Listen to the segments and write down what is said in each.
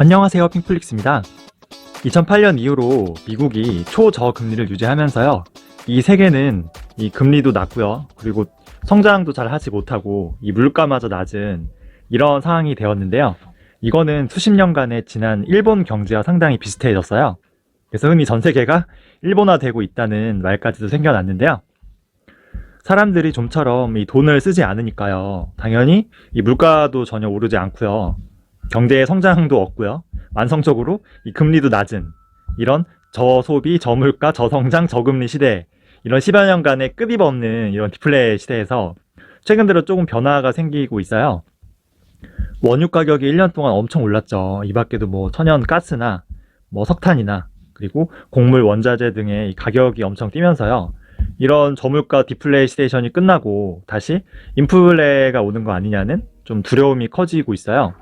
안녕하세요, 핑플릭스입니다. 2008년 이후로 미국이 초저금리를 유지하면서요. 이 세계는 이 금리도 낮고요. 그리고 성장도 잘 하지 못하고 이 물가마저 낮은 이런 상황이 되었는데요. 이거는 수십 년간의 지난 일본 경제와 상당히 비슷해졌어요. 그래서 흔히 전 세계가 일본화되고 있다는 말까지도 생겨났는데요. 사람들이 좀처럼 이 돈을 쓰지 않으니까요. 당연히 이 물가도 전혀 오르지 않고요. 경제의 성장도 없고요. 만성적으로 이 금리도 낮은 이런 저소비, 저물가, 저성장, 저금리 시대, 이런 10여 년간의 끊임없는 이런 디플레 시대에서 최근 들어 조금 변화가 생기고 있어요. 원유 가격이 1년 동안 엄청 올랐죠. 이 밖에도 뭐 천연 가스나 뭐 석탄이나 그리고 곡물 원자재 등의 가격이 엄청 뛰면서요. 이런 저물가 디플레이션이 끝나고 다시 인플레가 오는 거 아니냐는 좀 두려움이 커지고 있어요.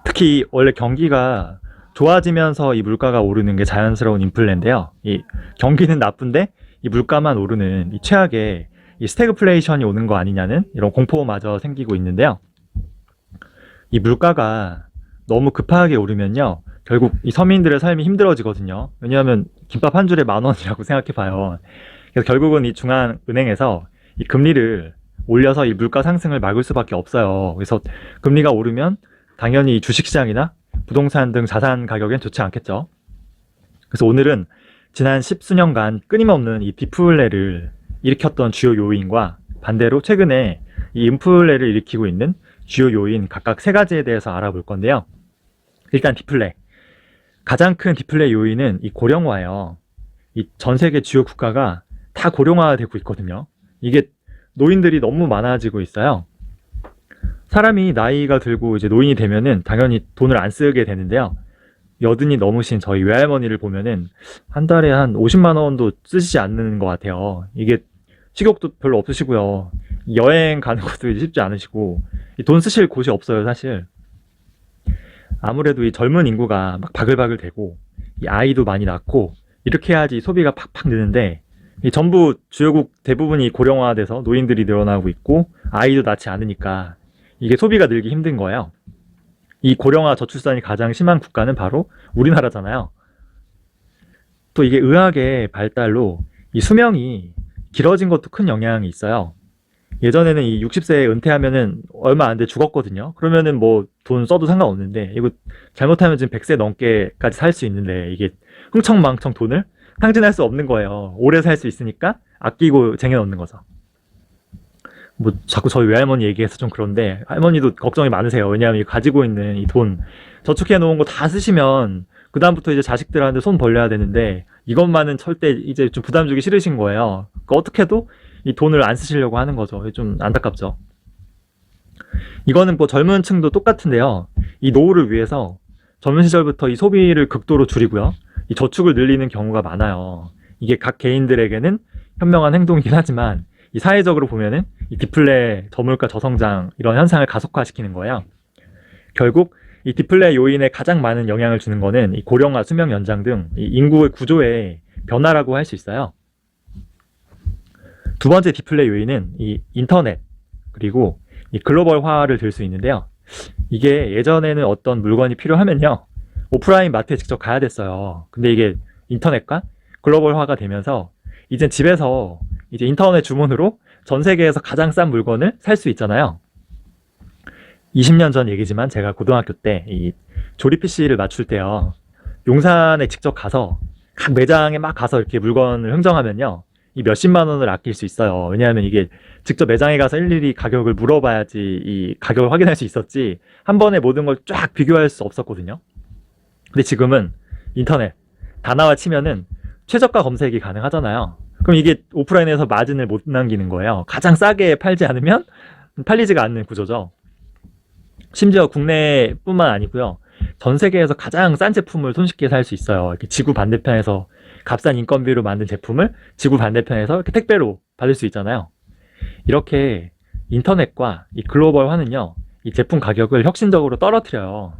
특히 원래 경기가 좋아지면서 이 물가가 오르는 게 자연스러운 인플레인데요. 이 경기는 나쁜데 이 물가만 오르는 이 최악의 이 스태그플레이션이 오는 거 아니냐는 이런 공포마저 생기고 있는데요. 이 물가가 너무 급하게 오르면요. 결국 이 서민들의 삶이 힘들어지거든요. 왜냐하면 김밥 한 줄에 10,000원이라고 생각해 봐요. 그래서 결국은 이 중앙은행에서 이 금리를 올려서 이 물가 상승을 막을 수밖에 없어요. 그래서 금리가 오르면 당연히 주식시장이나 부동산 등 자산 가격엔 좋지 않겠죠. 그래서 오늘은 지난 10수년간 끊임없는 이 디플레를 일으켰던 주요 요인과 반대로 최근에 이 인플레를 일으키고 있는 주요 요인 각각 세 가지에 대해서 알아볼 건데요. 일단 디플레. 가장 큰 디플레 요인은 이 고령화예요. 이 전 세계 주요 국가가 다 고령화되고 있거든요. 이게 노인들이 너무 많아지고 있어요. 사람이 나이가 들고 이제 노인이 되면은 당연히 돈을 안 쓰게 되는데요. 여든이 넘으신 저희 외할머니를 보면은 한 달에 한 50만 원도 쓰시지 않는 것 같아요. 이게 식욕도 별로 없으시고요. 여행 가는 것도 쉽지 않으시고 돈 쓰실 곳이 없어요, 사실. 아무래도 이 젊은 인구가 막 바글바글 되고 이 아이도 많이 낳고 이렇게 해야지 소비가 팍팍 느는데 이 전부 주요국 대부분이 고령화돼서 노인들이 늘어나고 있고 아이도 낳지 않으니까 이게 소비가 늘기 힘든 거예요. 이 고령화 저출산이 가장 심한 국가는 바로 우리나라잖아요. 또 이게 의학의 발달로 이 수명이 길어진 것도 큰 영향이 있어요. 예전에는 이 60세에 은퇴하면은 얼마 안 돼 죽었거든요. 그러면은 뭐 돈 써도 상관없는데 이거 잘못하면 지금 100세 넘게까지 살 수 있는데 이게 흥청망청 돈을 탕진할 수 없는 거예요. 오래 살 수 있으니까 아끼고 쟁여놓는 거죠. 뭐 자꾸 저희 외할머니 얘기해서 좀 그런데 할머니도 걱정이 많으세요. 왜냐하면 가지고 있는 이 돈 저축해 놓은 거 다 쓰시면 그 다음부터 이제 자식들한테 손 벌려야 되는데 이것만은 절대 이제 좀 부담 주기 싫으신 거예요. 그러니까 어떻게도 이 돈을 안 쓰시려고 하는 거죠. 좀 안타깝죠. 이거는 뭐 젊은 층도 똑같은데요. 이 노후를 위해서 젊은 시절부터 이 소비를 극도로 줄이고요. 이 저축을 늘리는 경우가 많아요. 이게 각 개인들에게는 현명한 행동이긴 하지만 이 사회적으로 보면은 이 디플레, 저물가, 저성장 이런 현상을 가속화시키는 거예요. 결국 이 디플레 요인에 가장 많은 영향을 주는 거는 이 고령화, 수명 연장 등 이 인구의 구조의 변화라고 할 수 있어요. 두 번째 디플레 요인은 이 인터넷 그리고 이 글로벌화를 들 수 있는데요. 이게 예전에는 어떤 물건이 필요하면요. 오프라인 마트에 직접 가야 됐어요. 근데 이게 인터넷과 글로벌화가 되면서 이제 집에서 이제 인터넷 주문으로 전 세계에서 가장 싼 물건을 살 수 있잖아요. 20년 전 얘기지만 제가 고등학교 때 이 조립 PC를 맞출 때요. 용산에 직접 가서 각 매장에 막 가서 이렇게 물건을 흥정하면요. 이 몇십만 원을 아낄 수 있어요. 왜냐하면 이게 직접 매장에 가서 일일이 가격을 물어봐야지 이 가격을 확인할 수 있었지 한 번에 모든 걸 쫙 비교할 수 없었거든요. 근데 지금은 인터넷 다나와 치면은 최저가 검색이 가능하잖아요. 그럼 이게 오프라인에서 마진을 못 남기는 거예요. 가장 싸게 팔지 않으면 팔리지가 않는 구조죠. 심지어 국내뿐만 아니고요. 전 세계에서 가장 싼 제품을 손쉽게 살 수 있어요. 이렇게 지구 반대편에서 값싼 인건비로 만든 제품을 지구 반대편에서 이렇게 택배로 받을 수 있잖아요. 이렇게 인터넷과 이 글로벌화는요, 이 제품 가격을 혁신적으로 떨어뜨려요.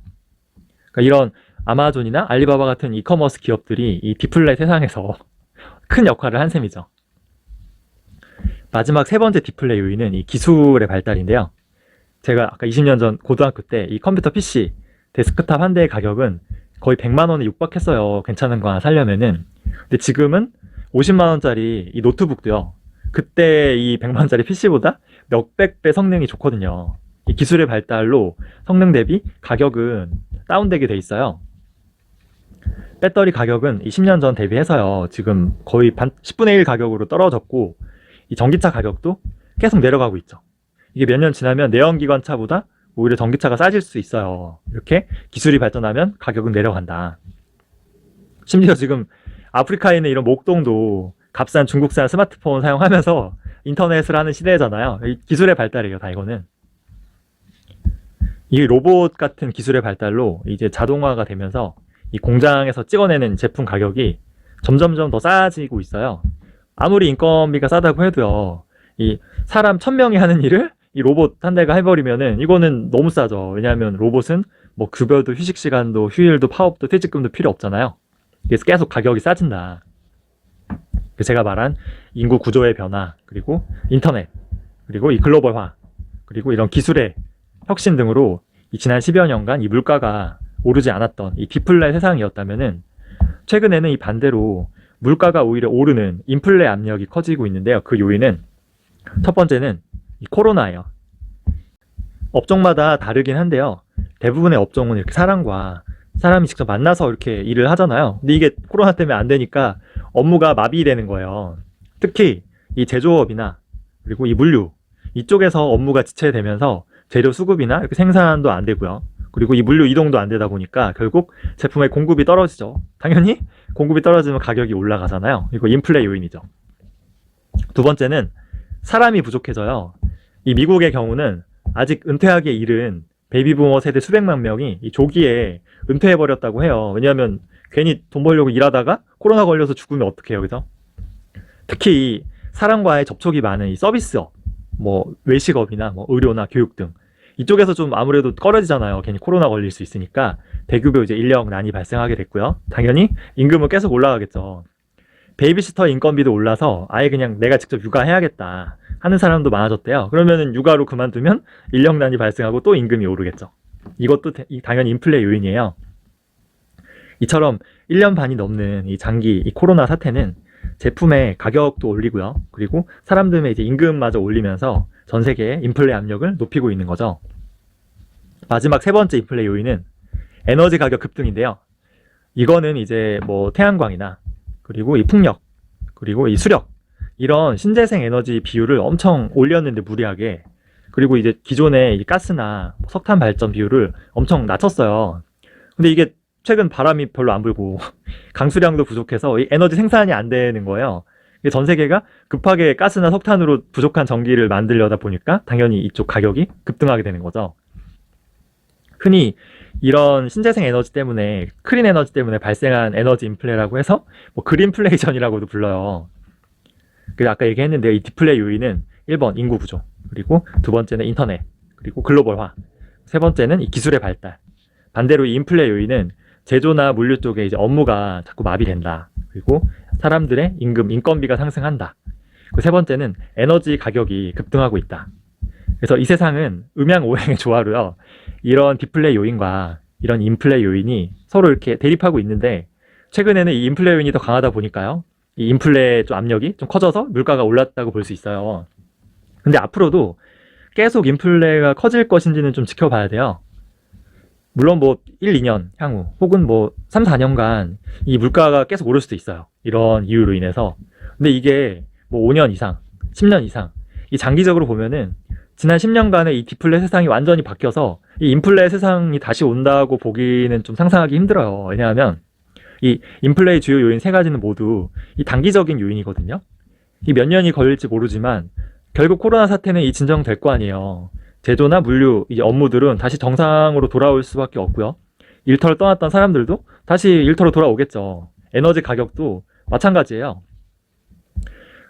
그러니까 이런 아마존이나 알리바바 같은 이커머스 기업들이 이 디플레 세상에서 큰 역할을 한 셈이죠. 마지막 세 번째 디플레 요인은 이 기술의 발달인데요. 제가 아까 20년 전 고등학교 때 이 컴퓨터 PC 데스크탑 한 대의 가격은 거의 100만 원에 육박했어요. 괜찮은 거 하나 사려면은. 근데 지금은 50만 원짜리 이 노트북도요. 그때 이 100만 원짜리 PC보다 몇백 배 성능이 좋거든요. 이 기술의 발달로 성능 대비 가격은 다운되게 돼 있어요. 배터리 가격은 10년 전 대비해서요. 지금 거의 10분의 1 가격으로 떨어졌고, 이 전기차 가격도 계속 내려가고 있죠. 이게 몇 년 지나면 내연기관차보다 오히려 전기차가 싸질 수 있어요. 이렇게 기술이 발전하면 가격은 내려간다. 심지어 지금 아프리카에 있는 이런 목동도 값싼 중국산 스마트폰 사용하면서 인터넷을 하는 시대잖아요. 기술의 발달이에요, 다 이거는. 이 로봇 같은 기술의 발달로 이제 자동화가 되면서 이 공장에서 찍어내는 제품 가격이 점점점 더 싸지고 있어요. 아무리 인건비가 싸다고 해도요, 이 사람 1000명이 하는 일을 이 로봇 한 대가 해버리면은 이거는 너무 싸죠. 왜냐하면 로봇은 뭐 급여도 휴식 시간도 휴일도 파업도 퇴직금도 필요 없잖아요. 그래서 계속 가격이 싸진다. 제가 말한 인구 구조의 변화, 그리고 인터넷, 그리고 이 글로벌화, 그리고 이런 기술의 혁신 등으로 이 지난 10여 년간 이 물가가 오르지 않았던 이 디플레 세상이었다면은 최근에는 이 반대로 물가가 오히려 오르는 인플레 압력이 커지고 있는데요. 그 요인은 첫 번째는 이 코로나예요. 업종마다 다르긴 한데요. 대부분의 업종은 이렇게 사람이 직접 만나서 이렇게 일을 하잖아요. 근데 이게 코로나 때문에 안 되니까 업무가 마비되는 거예요. 특히 이 제조업이나 그리고 이 물류 이쪽에서 업무가 지체되면서 재료 수급이나 이렇게 생산도 안 되고요. 그리고 이 물류 이동도 안 되다 보니까 결국 제품의 공급이 떨어지죠. 당연히 공급이 떨어지면 가격이 올라가잖아요. 이거 인플레 요인이죠. 두 번째는 사람이 부족해져요. 이 미국의 경우는 아직 은퇴하기에 이른 베이비부머 세대 수백만 명이 이 조기에 은퇴해버렸다고 해요. 왜냐하면 괜히 돈 벌려고 일하다가 코로나 걸려서 죽으면 어떡해요, 그죠? 특히 이 사람과의 접촉이 많은 이 서비스업, 뭐 외식업이나 뭐 의료나 교육 등 이쪽에서 좀 아무래도 꺼려지잖아요. 괜히 코로나 걸릴 수 있으니까 대규모 이제 인력난이 발생하게 됐고요. 당연히 임금은 계속 올라가겠죠. 베이비시터 인건비도 올라서 아예 그냥 내가 직접 육아해야겠다 하는 사람도 많아졌대요. 그러면은 육아로 그만두면 인력난이 발생하고 또 임금이 오르겠죠. 이것도 당연히 인플레 요인이에요. 이처럼 1년 반이 넘는 이 장기 이 코로나 사태는 제품의 가격도 올리고요. 그리고 사람들의 이제 임금마저 올리면서 전 세계의 인플레 압력을 높이고 있는 거죠. 마지막 세 번째 인플레 요인은 에너지 가격 급등인데요. 이거는 이제 뭐 태양광이나 그리고 이 풍력, 그리고 이 수력 이런 신재생 에너지 비율을 엄청 올렸는데 무리하게, 그리고 이제 기존의 이 가스나 석탄 발전 비율을 엄청 낮췄어요. 근데 이게 최근 바람이 별로 안 불고 강수량도 부족해서 이 에너지 생산이 안 되는 거예요. 전 세계가 급하게 가스나 석탄으로 부족한 전기를 만들려다 보니까 당연히 이쪽 가격이 급등하게 되는 거죠. 흔히 이런 신재생 에너지 때문에, 클린 에너지 때문에 발생한 에너지 인플레라고 해서 뭐 그린플레이션이라고도 불러요. 그래서 아까 얘기했는데요. 이 디플레 요인은 1번 인구 구조, 그리고 두 번째는 인터넷, 그리고 글로벌화, 세 번째는 이 기술의 발달. 반대로 이 인플레 요인은 제조나 물류 쪽에 이제 업무가 자꾸 마비된다. 그리고 사람들의 임금, 인건비가 상승한다. 그 세 번째는 에너지 가격이 급등하고 있다. 그래서 이 세상은 음양오행의 조화로요. 이런 디플레 요인과 이런 인플레 요인이 서로 이렇게 대립하고 있는데, 최근에는 이 인플레 요인이 더 강하다 보니까요. 이 인플레 좀 압력이 좀 커져서 물가가 올랐다고 볼 수 있어요. 근데 앞으로도 계속 인플레가 커질 것인지는 좀 지켜봐야 돼요. 물론 뭐 1, 2년 향후 혹은 뭐 3, 4년간 이 물가가 계속 오를 수도 있어요. 이런 이유로 인해서. 근데 이게 뭐 5년 이상, 10년 이상 이 장기적으로 보면은 지난 10년간의 이 디플레 세상이 완전히 바뀌어서 이 인플레 세상이 다시 온다고 보기는 좀 상상하기 힘들어요. 왜냐하면 이 인플레의 주요 요인 세 가지는 모두 이 단기적인 요인이거든요. 이 몇 년이 걸릴지 모르지만 결국 코로나 사태는 이 진정될 거 아니에요. 제조나 물류 이제 업무들은 다시 정상으로 돌아올 수밖에 없고요. 일터를 떠났던 사람들도 다시 일터로 돌아오겠죠. 에너지 가격도 마찬가지예요.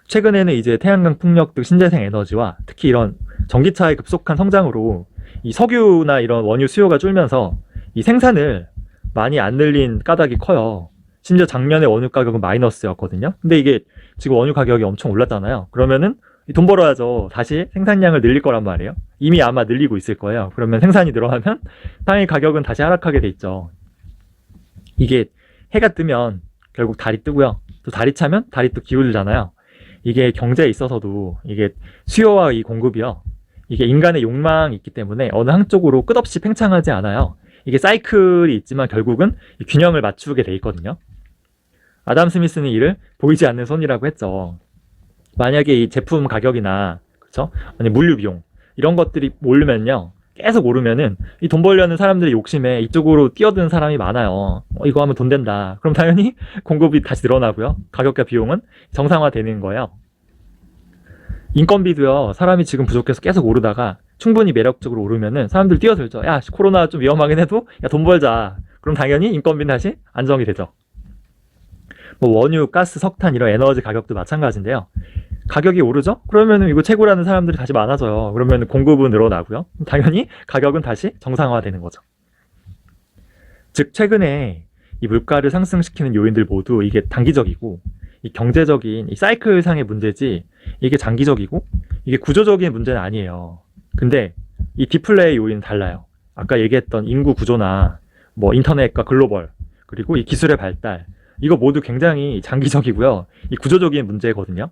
최근에는 이제 태양광, 풍력 등 신재생 에너지와 특히 이런 전기차의 급속한 성장으로 이 석유나 이런 원유 수요가 줄면서 이 생산을 많이 안 늘린 까닭이 커요. 심지어 작년에 원유 가격은 마이너스였거든요. 근데 이게 지금 원유 가격이 엄청 올랐잖아요. 그러면은 돈 벌어야죠. 다시 생산량을 늘릴 거란 말이에요. 이미 아마 늘리고 있을 거예요. 그러면 생산이 늘어나면 당연히 가격은 다시 하락하게 돼 있죠. 이게 해가 뜨면 결국 달이 뜨고요. 또 달이 차면 달이 또 기울잖아요. 이게 경제에 있어서도 이게 수요와 이 공급이요. 이게 인간의 욕망이 있기 때문에 어느 한쪽으로 끝없이 팽창하지 않아요. 이게 사이클이 있지만 결국은 균형을 맞추게 돼 있거든요. 아담 스미스는 이를 보이지 않는 손이라고 했죠. 만약에 이 제품 가격이나 그렇죠? 아니 물류 비용 이런 것들이 오르면요. 계속 오르면은 이 돈 벌려는 사람들의 욕심에 이쪽으로 뛰어드는 사람이 많아요. 이거 하면 돈 된다. 그럼 당연히 공급이 다시 늘어나고요. 가격과 비용은 정상화되는 거예요. 인건비도요. 사람이 지금 부족해서 계속 오르다가 충분히 매력적으로 오르면은 사람들 뛰어들죠. 야, 코로나 좀 위험하긴 해도 야, 돈 벌자. 그럼 당연히 인건비는 다시 안정이 되죠. 뭐 원유, 가스, 석탄 이런 에너지 가격도 마찬가지인데요. 가격이 오르죠? 그러면은 이거 최고라는 사람들이 다시 많아져요. 그러면 공급은 늘어나고요. 당연히 가격은 다시 정상화되는 거죠. 즉 최근에 이 물가를 상승시키는 요인들 모두 이게 단기적이고 이 경제적인 이 사이클상의 문제지 이게 장기적이고 이게 구조적인 문제는 아니에요. 근데 이 디플레이 요인은 달라요. 아까 얘기했던 인구 구조나 뭐 인터넷과 글로벌 그리고 이 기술의 발달 이거 모두 굉장히 장기적이고요. 이 구조적인 문제거든요.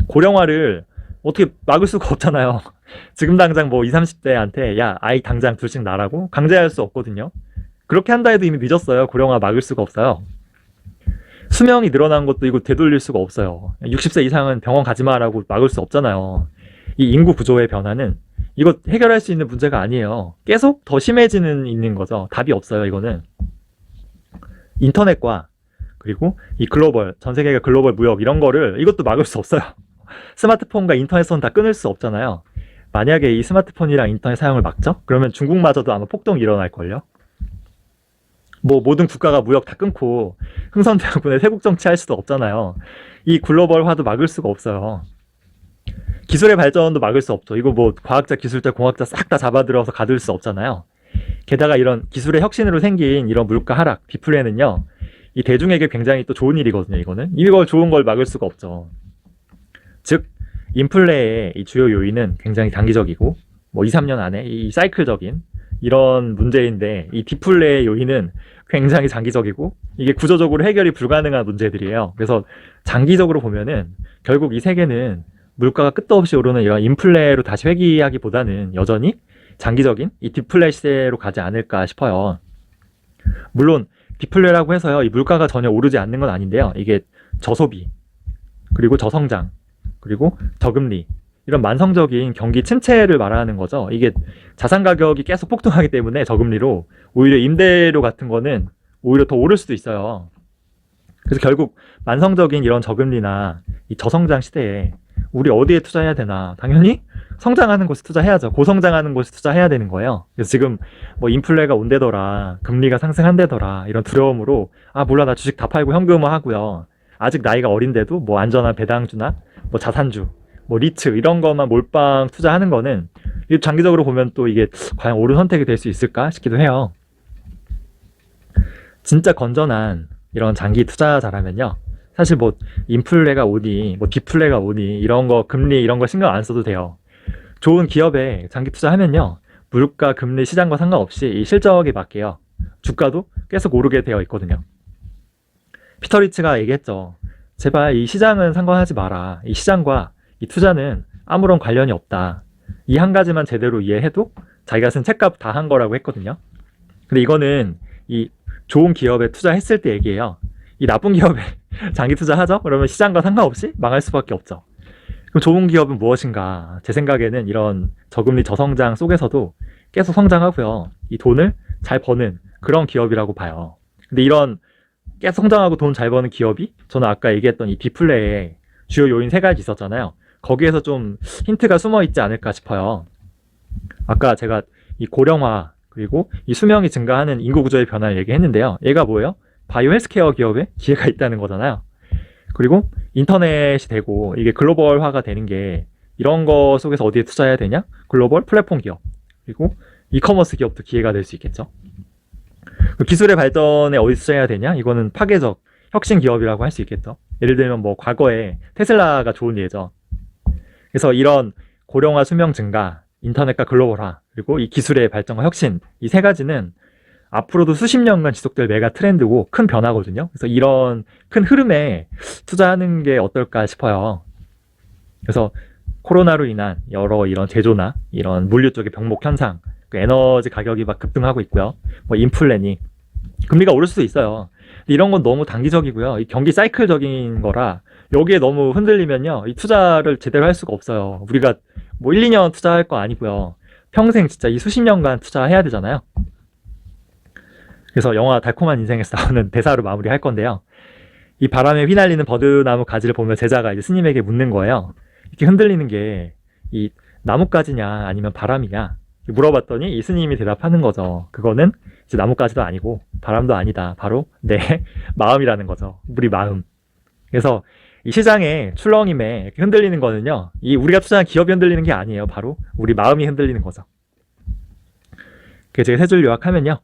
고령화를 어떻게 막을 수가 없잖아요. 지금 당장 뭐 20, 30대한테 야 아이 당장 둘씩 낳으라고 강제할 수 없거든요. 그렇게 한다 해도 이미 늦었어요. 고령화 막을 수가 없어요. 수명이 늘어난 것도 이거 되돌릴 수가 없어요. 60세 이상은 병원 가지 마라고 막을 수 없잖아요. 이 인구 구조의 변화는 이거 해결할 수 있는 문제가 아니에요. 계속 더 심해지는 있는 거죠. 답이 없어요. 이거는 인터넷과 그리고 이 글로벌 전 세계가 글로벌 무역 이런 거를 이것도 막을 수 없어요. 스마트폰과 인터넷선 다 끊을 수 없잖아요. 만약에 이 스마트폰이랑 인터넷 사용을 막죠? 그러면 중국마저도 아마 폭동이 일어날걸요? 뭐 모든 국가가 무역 다 끊고 흥선대원군의 세국 정치할 수도 없잖아요. 이 글로벌화도 막을 수가 없어요. 기술의 발전도 막을 수 없죠. 이거 뭐 과학자, 기술자, 공학자 싹 다 잡아들여서 가둘 수 없잖아요. 게다가 이런 기술의 혁신으로 생긴 이런 물가 하락, 디플레는요. 이 대중에게 굉장히 또 좋은 일이거든요. 이거는 이걸 좋은 걸 막을 수가 없죠. 즉 인플레의 이 주요 요인은 굉장히 단기적이고 뭐 2, 3년 안에 이 사이클적인 이런 문제인데 이 디플레의 요인은 굉장히 장기적이고 이게 구조적으로 해결이 불가능한 문제들이에요. 그래서 장기적으로 보면은 결국 이 세계는 물가가 끝도 없이 오르는 이런 인플레로 다시 회귀하기보다는 여전히 장기적인 이 디플레 시대로 가지 않을까 싶어요. 물론 디플레라고 해서요 이 물가가 전혀 오르지 않는 건 아닌데요. 이게 저소비 그리고 저성장 그리고 저금리 이런 만성적인 경기 침체를 말하는 거죠. 이게 자산 가격이 계속 폭등하기 때문에 저금리로 오히려 임대료 같은 거는 오히려 더 오를 수도 있어요. 그래서 결국 만성적인 이런 저금리나 이 저성장 시대에 우리 어디에 투자해야 되나? 당연히 성장하는 곳에 투자해야죠. 고성장하는 곳에 투자해야 되는 거예요. 그래서 지금 뭐 인플레가 온대더라, 금리가 상승한대더라 이런 두려움으로 아 몰라 나 주식 다 팔고 현금화 하고요. 아직 나이가 어린데도 뭐 안전한 배당주나 뭐 자산주 뭐 리츠 이런 것만 몰빵 투자하는 거는 장기적으로 보면 또 이게 과연 옳은 선택이 될 수 있을까 싶기도 해요. 진짜 건전한 이런 장기 투자자라면요. 사실 뭐 인플레가 오니 뭐 디플레가 오니 이런 거 금리 이런 거 신경 안 써도 돼요. 좋은 기업에 장기 투자하면요. 물가, 금리, 시장과 상관없이 이 실적에 맞게요. 주가도 계속 오르게 되어 있거든요. 피터 리츠가 얘기했죠. 제발 이 시장은 상관하지 마라. 이 시장과 이 투자는 아무런 관련이 없다. 이 한 가지만 제대로 이해해도 자기가 쓴 책값 다 한 거라고 했거든요. 근데 이거는 이 좋은 기업에 투자했을 때 얘기해요. 이 나쁜 기업에 장기 투자하죠? 그러면 시장과 상관없이 망할 수밖에 없죠. 그럼 좋은 기업은 무엇인가? 제 생각에는 이런 저금리 저성장 속에서도 계속 성장하고요. 이 돈을 잘 버는 그런 기업이라고 봐요. 근데 이런 계속 성장하고 돈 잘 버는 기업이 저는 아까 얘기했던 이 디플레의 주요 요인 3가지 있었잖아요. 거기에서 좀 힌트가 숨어 있지 않을까 싶어요. 아까 제가 이 고령화 그리고 이 수명이 증가하는 인구 구조의 변화를 얘기했는데요. 얘가 뭐예요? 바이오 헬스케어 기업에 기회가 있다는 거잖아요. 그리고 인터넷이 되고 이게 글로벌화가 되는 게 이런 거 속에서 어디에 투자해야 되냐? 글로벌 플랫폼 기업 그리고 이커머스 기업도 기회가 될 수 있겠죠. 기술의 발전에 어디 투자해야 되냐? 이거는 파괴적 혁신 기업이라고 할 수 있겠죠. 예를 들면 뭐 과거에 테슬라가 좋은 예죠. 그래서 이런 고령화 수명 증가, 인터넷과 글로벌화, 그리고 이 기술의 발전과 혁신, 이 세 가지는 앞으로도 수십 년간 지속될 메가 트렌드고 큰 변화거든요. 그래서 이런 큰 흐름에 투자하는 게 어떨까 싶어요. 그래서 코로나로 인한 여러 이런 제조나 이런 물류 쪽의 병목 현상, 그 에너지 가격이 막 급등하고 있고요. 뭐 인플레니, 금리가 오를 수도 있어요. 근데 이런 건 너무 단기적이고요. 이 경기 사이클적인 거라 여기에 너무 흔들리면요, 이 투자를 제대로 할 수가 없어요. 우리가 뭐 1, 2년 투자할 거 아니고요. 평생 진짜 이 수십 년간 투자해야 되잖아요. 그래서 영화 달콤한 인생에서 나오는 대사로 마무리할 건데요. 이 바람에 휘날리는 버드나무 가지를 보며 제자가 이제 스님에게 묻는 거예요. 이렇게 흔들리는 게 이 나뭇가지냐 아니면 바람이냐 물어봤더니 이 스님이 대답하는 거죠. 그거는 이제 나뭇가지도 아니고 바람도 아니다. 바로 내 마음이라는 거죠. 우리 마음. 그래서 이 시장의 출렁임에 이렇게 흔들리는 거는요, 이 우리가 투자한 기업이 흔들리는 게 아니에요. 바로 우리 마음이 흔들리는 거죠. 그 제가 세 줄 요약하면요,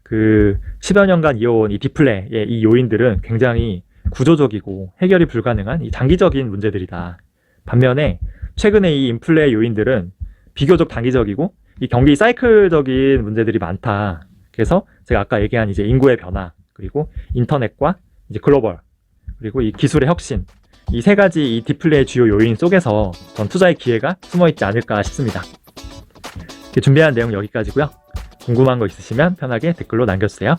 그 10여 년간 이어온 이 디플레의 이 요인들은 굉장히 구조적이고 해결이 불가능한 이 장기적인 문제들이다. 반면에 최근에 이 인플레 요인들은 비교적 단기적이고 이 경기 사이클적인 문제들이 많다. 그래서 제가 아까 얘기한 이제 인구의 변화, 그리고 인터넷과 이제 글로벌, 그리고 이 기술의 혁신, 이 세 가지 이 디플레의 주요 요인 속에서 전 투자의 기회가 숨어 있지 않을까 싶습니다. 준비한 내용 여기까지고요. 궁금한 거 있으시면 편하게 댓글로 남겨주세요.